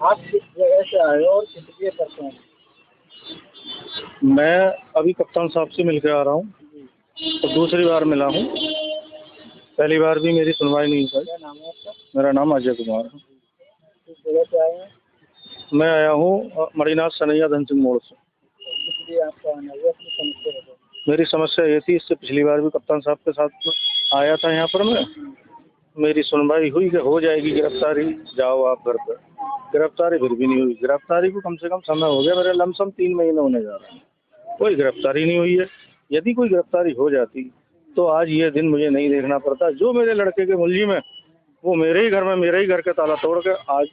आप किस जगह से आए हो और किस लिए करते हैं? मैं अभी कप्तान साहब से मिल के आ रहा हूँ, तो दूसरी बार मिला हूँ। पहली बार भी मेरी सुनवाई नहीं हुई। क्या नाम है आपका? मेरा नाम अजय कुमार है। किस जगह से आए हैं? मैं आया हूँ मणिनाथ सनैया धन सिंह मोड़ से। किस लिए आपका आना हुआ? अपनी समस्या बताओ। मेरी समस्या ये थी, इससे पिछली बार भी कप्तान साहब के साथ आया था यहाँ पर मैं। मेरी सुनवाई हुई कि हो जाएगी गिरफ्तारी, जाओ आप घर पर। गिरफ्तारी फिर भी नहीं हुई। गिरफ्तारी को कम से कम समय हो गया, मेरे लमसम 3 महीने होने जा रहे हैं, कोई गिरफ्तारी नहीं हुई है। यदि कोई गिरफ्तारी हो जाती तो आज ये दिन मुझे नहीं देखना पड़ता। जो मेरे लड़के के मुलजिम है वो मेरे ही घर में, मेरे ही घर के ताला तोड़ के आज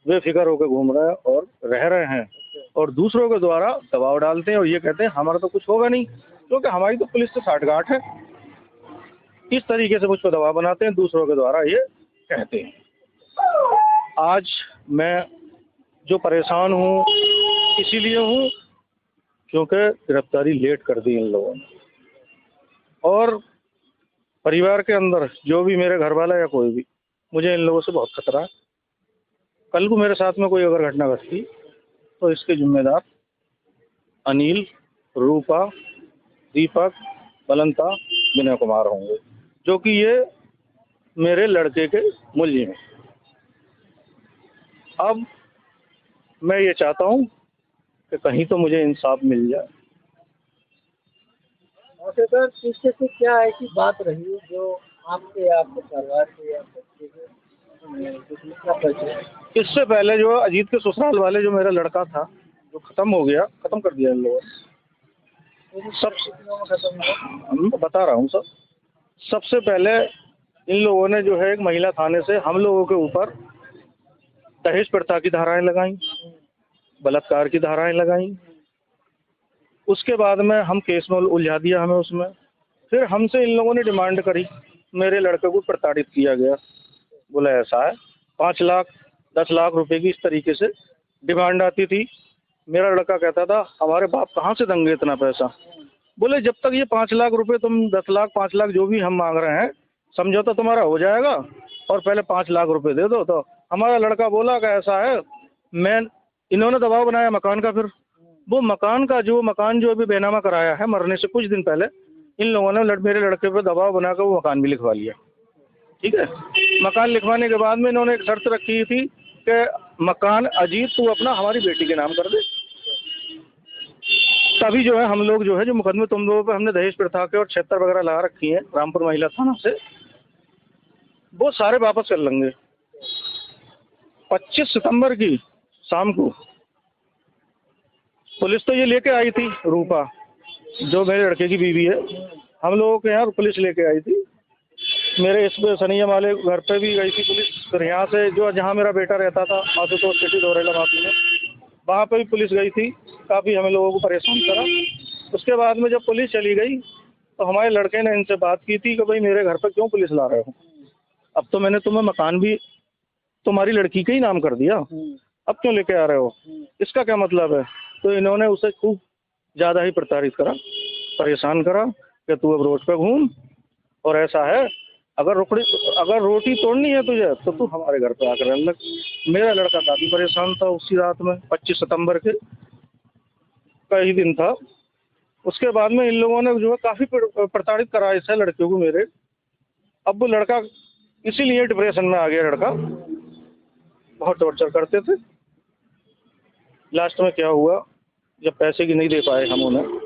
बेफिक्र होकर घूम रहे हैं और रह रहे हैं, और दूसरों के द्वारा दबाव डालते हैं और ये कहते हैं हमारा तो कुछ होगा नहीं, क्योंकि हमारी तो पुलिस से साठगांठ है। इस तरीके से मुझ पर दबाव बनाते हैं, दूसरों के द्वारा ये कहते हैं। आज मैं जो परेशान हूँ इसीलिए हूँ क्योंकि गिरफ्तारी लेट कर दी इन लोगों ने, और परिवार के अंदर जो भी मेरे घर वाला या कोई भी, मुझे इन लोगों से बहुत खतरा है। कल को मेरे साथ में कोई अगर घटना घटती तो इसके जिम्मेदार अनिल, रूपा, दीपक, बलंता, विनय कुमार होंगे, जो कि ये मेरे लड़के के मुलजिम हैं। अब मैं ये चाहता हूँ कि कहीं तो मुझे इंसाफ मिल जाए। वैसे सर पीछे से क्या ऐसी बात रही जो आपके आपके परिवार के या बच्चे के क्या परिचय? इससे पहले जो अजीत के ससुराल वाले जो मेरा लड़का था, जो खत्म हो गया, खत्म कर दिया इन लोगों ने। मैं बता रहा हूँ सर, सबसे पहले इन लोगों ने जो है एक महिला थाने से हम लोगों के ऊपर दहेज प्रथा की धाराएं लगाई, बलात्कार की धाराएं लगाई। उसके बाद में हम केस में उलझा दिया हमें उसमें। फिर हमसे इन लोगों ने डिमांड करी, मेरे लड़के को प्रताड़ित किया गया। बोला ऐसा है, 5 लाख 10 लाख रुपए की इस तरीके से डिमांड आती थी। मेरा लड़का कहता था हमारे बाप कहाँ से देंगे इतना पैसा। बोले जब तक ये 5 लाख रुपए, तुम 10 लाख 5 लाख जो भी हम मांग रहे हैं समझौता तुम्हारा हो जाएगा, और पहले 5 लाख रुपए दे दो। तो हमारा लड़का बोला कि ऐसा है, मैं इन्होंने दबाव बनाया मकान का। फिर वो मकान जो अभी बेनामा कराया है मरने से कुछ दिन पहले, इन लोगों ने मेरे लड़के पे दबाव बनाकर वो मकान भी लिखवा लिया। ठीक है, मकान लिखवाने के बाद में इन्होंने एक शर्त रखी थी कि मकान अजीत तू अपना हमारी बेटी के नाम कर दे। तभी जो है हम लोग जो है जो मुकदमे तुम लोगों पे हमने दहेज प्रथा के और 76 वगैरह लगा रखी है रामपुर महिला थाना से, वो सारे वापस कर लेंगे। 25 सितंबर की शाम को पुलिस तो ये लेके आई थी, रूपा जो मेरे लड़के की बीवी है, हम लोगों के यहाँ पुलिस लेके आई थी। मेरे इस सनैया वाले घर पे भी गई थी पुलिस। फिर यहाँ से जो जहाँ मेरा बेटा रहता था आशुतोष सिटी दोरेला माफी में, वहाँ पे भी पुलिस गई थी, काफ़ी हमें लोगों को परेशान करा। उसके बाद में जब पुलिस चली गई तो हमारे लड़के ने इनसे बात की थी कि भाई मेरे घर पर क्यों पुलिस ला रहे हो, अब तो मैंने तुम्हें मकान भी तुम्हारी लड़की के ही नाम कर दिया, अब क्यों लेके आ रहे हो, इसका क्या मतलब है। तो इन्होंने उसे खूब ज़्यादा ही प्रताड़ित करा, परेशान करा कि तू अब रोड पे घूम, और ऐसा है अगर रोटी तोड़नी है तुझे तो तू हमारे घर पे आकर रहने लग। मेरा लड़का काफ़ी परेशान था उसी रात में, 25 सितंबर के का ही दिन था। उसके बाद में इन लोगों ने जो है काफ़ी प्रताड़ित करा ऐसे लड़के को मेरे। अब वो लड़का इसीलिए डिप्रेशन में आ गया। लड़का बहुत टॉर्चर करते थे। लास्ट में क्या हुआ, जब पैसे की नहीं दे पाए हम उन्हें,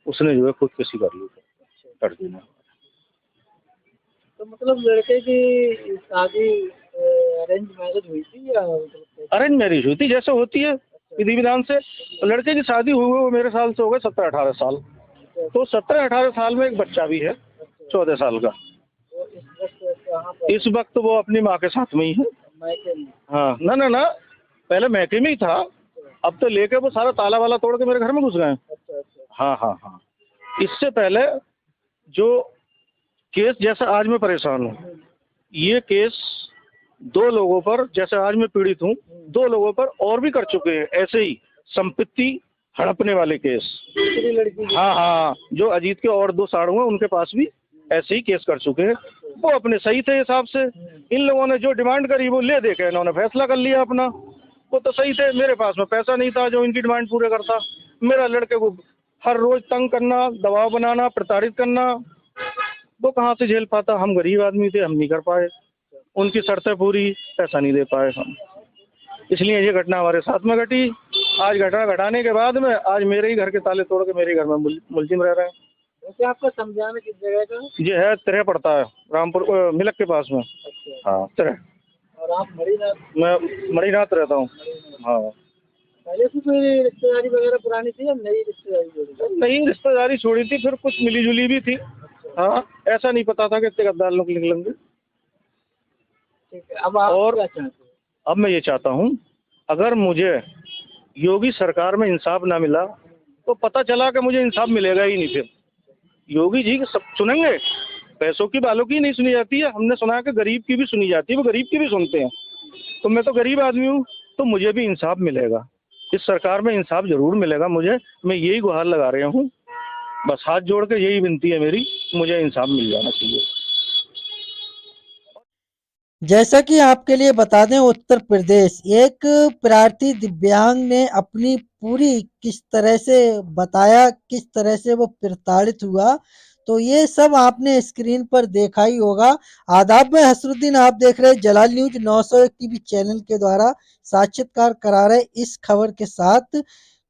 उसने जो है खुदकुशी कर ली लड़की ने। तो मतलब लड़के की शादी अरेंज मैरिज हुई थी या मतलब अरेंज मैरिज हुई थी, जैसे होती है विधि विधान से। लड़के की शादी हुई वो मेरे साल से हो गए 17-18 साल। तो 17-18 साल में एक बच्चा भी है 14 साल का। तो इस वक्त वो अपनी माँ के साथ में ही है। हाँ, ना पहले मैके में ही था, अब तो लेके वो सारा ताला वाला तोड़ के मेरे घर में घुस गए। हाँ। इससे पहले जो केस, जैसे आज मैं परेशान हूँ, ये केस 2 लोगों पर, जैसे आज मैं पीड़ित हूँ, 2 लोगों पर और भी कर चुके हैं ऐसे ही संपत्ति हड़पने वाले केस। हाँ, जो अजीत के और 2 साड़ू हैं उनके पास भी ऐसे ही केस कर चुके हैं। वो अपने सही थे हिसाब से, इन लोगों ने जो डिमांड करी वो ले दे के इन्होंने फैसला कर लिया अपना। वो तो सही थे, मेरे पास में पैसा नहीं था जो इनकी डिमांड पूरे करता। मेरा लड़के को हर रोज तंग करना, दबाव बनाना, प्रताड़ित करना, वो कहाँ से झेल पाता। हम गरीब आदमी थे, हम नहीं कर पाए। उनकी शर्तें पूरी, पैसा नहीं दे पाए हम, इसलिए ये घटना हमारे साथ में घटी। आज घटना घटाने के बाद में आज मेरे ही घर के ताले तोड़ के मेरे ही घर में मुलजिम रह रहे हैं। वैसे आपका समझाना किस जगह का? ये है तिरह पड़ता है, रामपुर मिलक के पास में। अच्छा। हाँ तिरह। और आप मणिनाथ? मैं मणिनाथ रहता हूँ। हाँ। पहले से कोई रिश्तेदारी वगैरह पुरानी थी या नई रिश्तेदारी जोड़ी? नई रिश्तेदारी छोड़ी थी, फिर कुछ मिली जुली भी थी। हाँ, ऐसा नहीं पता था कि इतने गद्दार लोग निकलेंगे। ठीक है, अब आप और क्या चाहते हैं? अब मैं ये चाहता हूँ, अगर मुझे योगी सरकार में इंसाफ ना मिला तो पता चला कि मुझे इंसाफ मिलेगा ही नहीं। फिर योगी जी सब सुनेंगे, पैसों की बालों की नहीं सुनी जाती है। हमने सुना है कि गरीब की भी सुनी जाती है, वो गरीब की भी सुनते हैं। तो मैं तो गरीब आदमी हूँ, तो मुझे भी इंसाफ मिलेगा। इस सरकार में इंसाफ जरूर मिलेगा मुझे। मैं यही गुहार लगा रहा हूँ, बस हाथ जोड़ के यही विनती है मेरी, मुझे इंसाफ मिल जाना चाहिए। जैसा कि आपके लिए बता दें, उत्तर प्रदेश एक प्रार्थी दिव्यांग ने अपनी पूरी किस तरह से बताया, किस तरह से वो प्रताड़ित हुआ। तो ये सब आपने स्क्रीन पर देखा ही होगा। आदाब, में हसरुद्दीन, आप देख रहे हैं जलाल न्यूज 901 टीवी चैनल के द्वारा साक्षात्कार करा रहे इस खबर के साथ।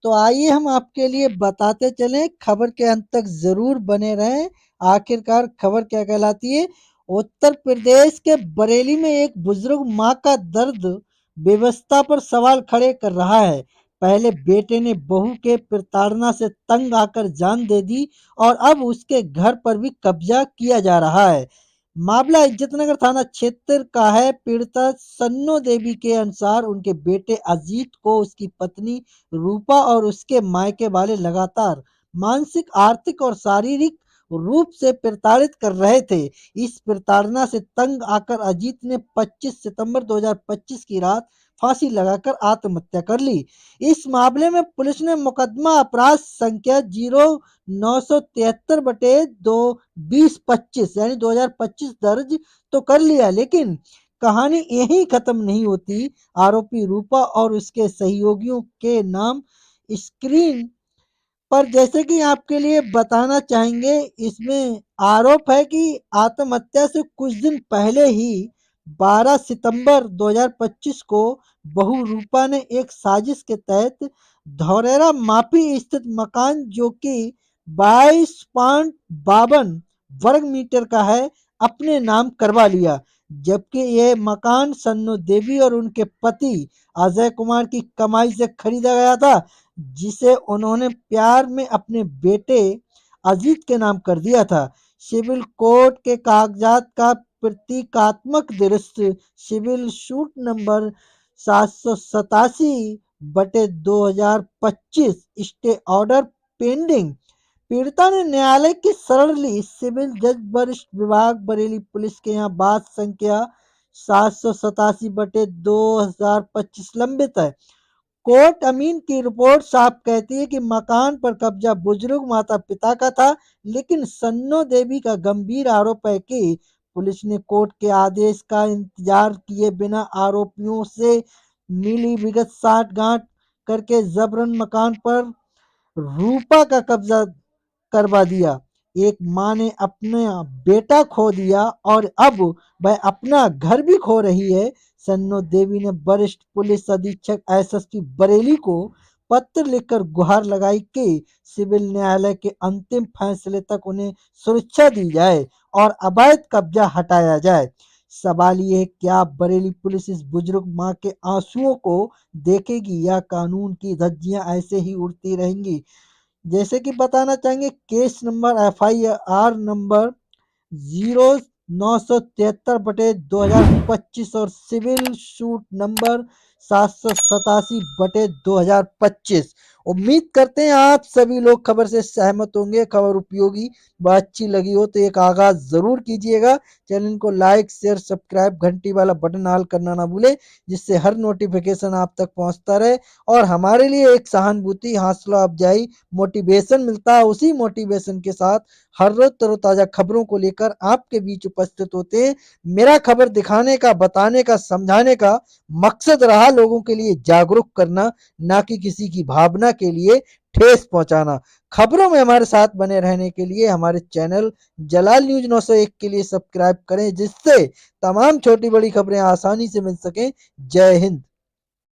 तो आइए हम आपके लिए बताते चलें, खबर के अंत तक जरूर बने रहें। आखिरकार खबर क्या कहलाती है। उत्तर प्रदेश के बरेली में एक बुजुर्ग मां का दर्द व्यवस्था पर सवाल खड़े कर रहा है। पहले बेटे ने बहू के प्रताड़ना से तंग आकर जान दे दी और अब उसके घर पर भी कब्जा किया जा रहा है। मामला इज्जतनगर थाना क्षेत्र का है। पीड़िता सन्नो देवी के अनुसार उनके बेटे अजीत को उसकी पत्नी रूपा और उसके मायके वाले लगातार मानसिक, आर्थिक और शारीरिक रूप से प्रताड़ित कर रहे थे। इस प्रताड़ना से तंग आकर अजीत ने 25 सितंबर 2025 की रात फांसी लगाकर आत्महत्या कर ली। इस मामले में पुलिस ने मुकदमा अपराध संख्या 0973 बटे 2025 यानी 2025 दर्ज तो कर लिया, लेकिन कहानी यही खत्म नहीं होती। आरोपी रूपा और उसके सहयोगियों के नाम स्क्रीन पर जैसे कि आपके लिए बताना चाहेंगे। इसमें आरोप है कि आत्महत्या से कुछ दिन पहले ही 12 सितंबर 2025 को बहू रूपा ने एक साजिश के तहत धौरेरा माफी स्थित मकान, जो कि 22.52 वर्ग मीटर का है, अपने नाम करवा लिया। जबकि यह मकान सन्नो देवी और उनके पति अजय कुमार की कमाई से खरीदा गया था, जिसे उन्होंने प्यार में अपने बेटे अजीत के नाम कर दिया था। सिविल कोर्ट के कागजात का प्रतीकात्मक दृश्य सिविल सूट नंबर 787 बटे 2025 स्टे ऑर्डर पेंडिंग। पीड़िता ने न्यायालय की शरण ली। सिविल जज वरिष्ठ विभाग बरेली पुलिस के यहाँ बात संख्या 787 बटे 2025 लंबित है। कोर्ट अमीन की रिपोर्ट साफ कहती है कि मकान पर कब्जा बुजुर्ग माता पिता का था, लेकिन सन्नो देवी का गंभीर आरोप है कि पुलिस ने कोर्ट के आदेश का इंतजार किए बिना आरोपियों से मिली विगत साठगांठ करके जबरन मकान पर रूपा का कब्जा करवा दिया। एक माँ ने अपना बेटा खो दिया और अब वह अपना घर भी खो रही है। सन्नो देवी ने वरिष्ठ पुलिस अधीक्षक एसएसपी बरेली को पत्र लिखकर गुहार लगाई कि सिविल न्यायालय के अंतिम फैसले तक उन्हें सुरक्षा दी जाए और अवैध कब्जा हटाया जाए। सवाल ये है, क्या बरेली पुलिस इस बुजुर्ग माँ के आंसुओं को देखेगी या कानून की धज्जियां ऐसे ही उड़ती रहेंगी। जैसे कि बताना चाहेंगे, केस नंबर FIR नंबर 0973 बटे 2025 और सिविल सूट नंबर 787/2025। उम्मीद करते हैं आप सभी लोग खबर से सहमत होंगे। खबर उपयोगी व अच्छी लगी हो तो एक आगाज जरूर कीजिएगा। चैनल को लाइक शेयर सब्सक्राइब घंटी वाला बटन ऑल करना ना भूले, जिससे हर नोटिफिकेशन आप तक पहुंचता रहे और हमारे लिए एक सहानुभूति हौसला अफजाई मोटिवेशन मिलता है। उसी मोटिवेशन के साथ हर रोज तरोताजा खबरों को लेकर आपके बीच उपस्थित होते हैं। मेरा खबर दिखाने का, बताने का, समझाने का मकसद रहा लोगों के लिए जागरूक करना, ना कि किसी की भावना के लिए ठेस पहुंचाना। खबरों में हमारे साथ बने रहने के लिए हमारे चैनल जलाल न्यूज 901 के लिए सब्सक्राइब करें, जिससे तमाम छोटी बड़ी खबरें आसानी से मिल सकें। जय हिंद।